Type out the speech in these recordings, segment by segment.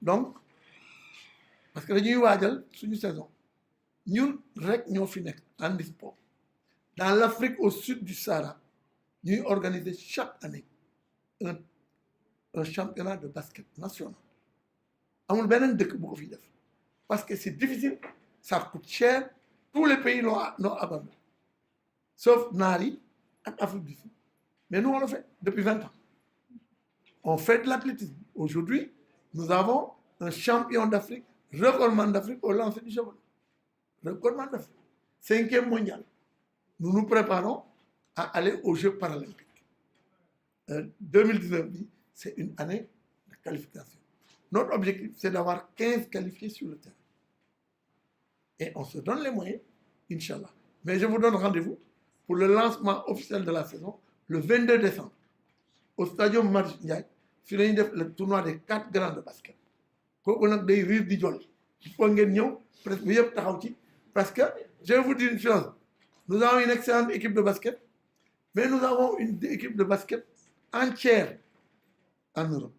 Donc, parce que dañuy waajal suñu saison ñun rek ñoo fi nekk handisport dans l'Afrique au sud du Sahara ñuy organiser chaque année un championnat de basket national amul beneen dëkk bu ko fi def parce que c'est difficile ça coûte cher tous les pays l'ont abandonné sauf naar yi ak Afrique du Sud mais nous on le fait depuis 20 ans on fait de l'athlétisme aujourd'hui nous avons un champion d'Afrique recordman d'Afrique au lancer du javelot recordman d'Afrique 5e mondial nous nous préparons à aller aux Jeux paralympiques 2019 c'est une année de qualification notre objectif c'est d'avoir 15 qualifiés sur le terrain et on se donne les moyens Inch'Allah mais je vous donne rendez-vous pour le lancement officiel de la saison le 22 décembre au stadium Marius Ndiaye fi lañuy def le tournoi des 4 grands de basket kooku nag day riir di jolli il faut ngeen ñëw presque bu yëpp taxaw ci parce que je vais vous dire une chose nous avons une excellente équipe de basket mais nous avons une équipe de basket entière en Europe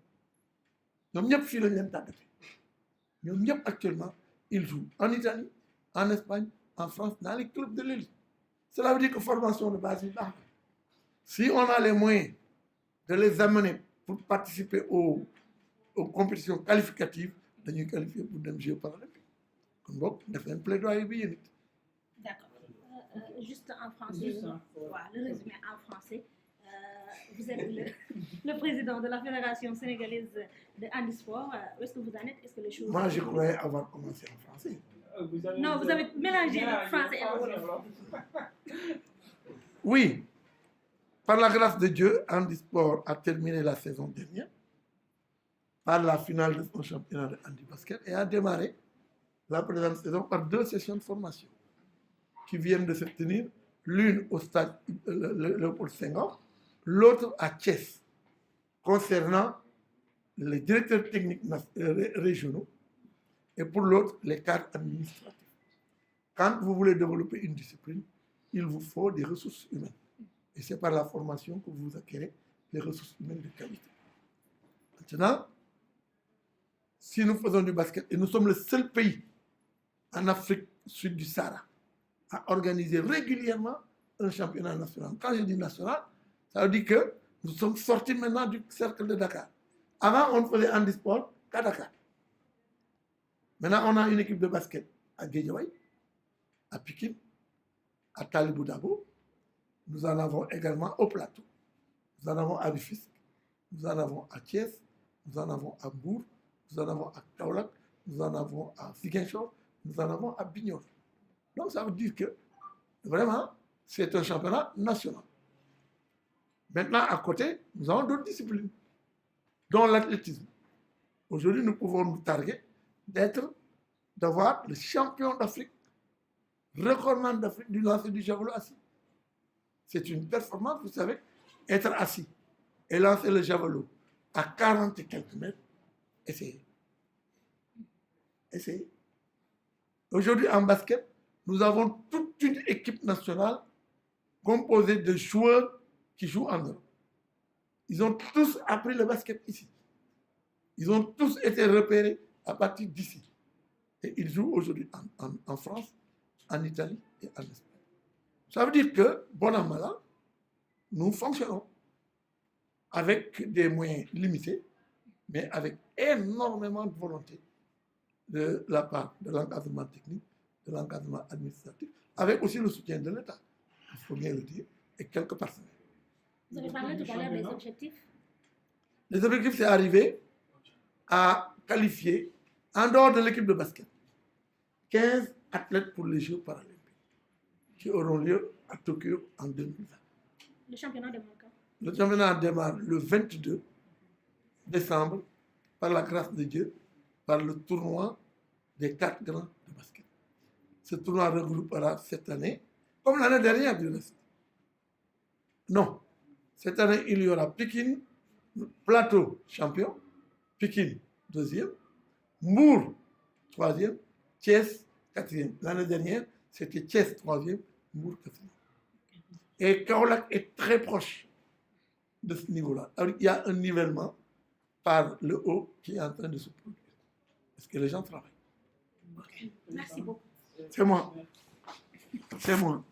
ñoom ñëpp fii lañ leen tàggate ñoom ñëpp actuellement ils jouent en Italie en Espagne en France dans les clubs de l'élite cela veut dire que formation de base yi baax si on a les moyens de les amener pour participer aux compétitions qualificatives dañuy qualifier pour dem Jeux paralympiques kon boog def leen plaidoyer bi yéen it. D'accord juste en français voilà, le résumé en français vous êtes le président de la Fédération sénégalaise de handisport où est-ce que vous en êtes est-ce que les choses moi je croyais avoir commencé en français. Non vous avez mélangé le français et le wolof. Oui. Par la grâce de Dieu, Handisport a terminé la saison dernière par la finale de son championnat de handibasket et a démarré la présente saison par 2 sessions de formation qui viennent de se tenir, l'une au stade Léopold Senghor, l'autre à Thiès, concernant les directeurs techniques régionaux et pour l'autre les cadres administratifs. Quand vous voulez développer une discipline, il vous faut des ressources humaines. Et c'est par la formation que vous acquérez des ressources humaines de qualité. Maintenant, si nous faisons du basket, et nous sommes le seul pays en Afrique sud du Sahara à organiser régulièrement un championnat national. Quand je dis national, ça veut dire que nous sommes sortis maintenant du cercle de Dakar. Avant, on faisait handisport qu'à Dakar. Maintenant, on a une équipe de basket à Guédiawaye, à Pikine, à Talibou Dabo. Nous en avons également au Plateau. Nous en avons à Rufisque. Nous en avons à Thiès. Nous en avons à Mbour. Nous en avons à Kaolack. Nous en avons à Ziguinchor. Nous en avons à Bignona. Donc ça veut dire que vraiment, c'est un championnat national. Maintenant, à côté, nous avons d'autres disciplines, dont l'athlétisme. Aujourd'hui, nous pouvons nous targuer d'avoir le champion d'Afrique, recordman d'Afrique du lancer du javelot assis. C'est une performance, vous savez, être assis et lancer le javelot à 40 et quelques mètres. Essayez. Essayez. Aujourd'hui, en basket, nous avons toute une équipe nationale composée de joueurs qui jouent en Europe. Ils ont tous appris le basket ici. Ils ont tous été repérés à partir d'ici. Et ils jouent aujourd'hui en France, en Italie et en Espagne. Ça veut dire que, bon an, mal an, nous fonctionnons avec des moyens limités, mais avec énormément de volonté de la part de l'encadrement technique, de l'encadrement administratif, avec aussi le soutien de l'État, il faut bien le dire, et quelques partenaires. Vous avez parlé tout à l'heure des objectifs. Les objectifs, c'est arriver à qualifier, en dehors de l'équipe de basket, 15 athlètes pour les Jeux paralympiques qui auront lieu à Tokyo en 2020. Le championnat démarre quand? Le championnat démarre le 22 décembre, par la grâce de Dieu, par le tournoi des 4 grands de basket. Ce tournoi regroupera cette année, comme l'année dernière du reste. Non, cette année, il y aura Pikine, Plateau champion, Pikine deuxième, Mbour troisième, Thiès quatrième. L'année dernière, c'était Thiès troisième, Mbour quatrième. Et Kaolack est très proche de ce niveau-là. Il y a un nivellement par le haut qui est en train de se produire. Est-ce que les gens travaillent? Merci beaucoup. C'est moi. C'est moi.